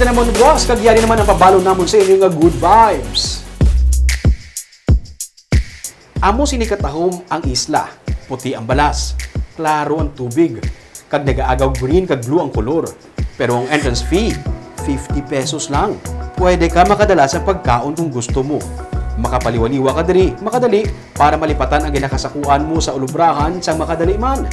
kita naman boss, kagyari naman ang pabalo namon sa inyo nga good vibes. Amo sinikatahom ang isla, puti ang balas, klaro ang tubig, kag nagaagaw green kag blue ang kolor. Pero ang entrance fee, 50 pesos lang. Pwede ka makadala sa pagkaon kung gusto mo. Makapaliwaliwa ka diri, makadali, para malipatan ang ginakasakuan mo sa ulubrahan sa makadali man.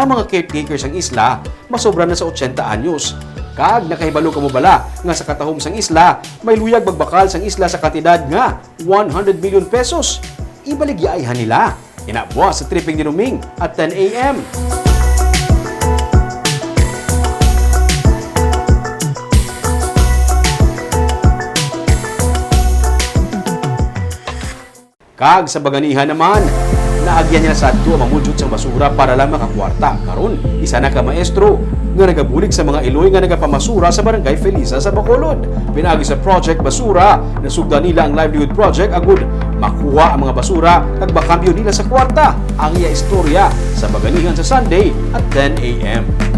Ang mga caretakers ang isla, masobra na sa 80 anyos. Kag nakahibalo ka mo bala nga sa katahom sang isla, may luyag magbakal sang isla sa kantidad nga 100 million pesos. Ibaligyaayhan nila. Inabuwas sa tripping ni Ruming at 10 a.m. Kag sa baganihan naman, naagyan niya sa adto mamudjud sa basura para lang makakwarta. Karon, isa na ka maestro nga nagabulig sa mga iloy nga nagapamasura sa Barangay Felisa sa Bacolod. Pinagi sa Project Basura, nasugdan nila ang livelihood project agud makuha ang mga basura kag makambyo nila sa kwarta. Ang iya istorya sa baganihan sa Sunday at 10 a.m.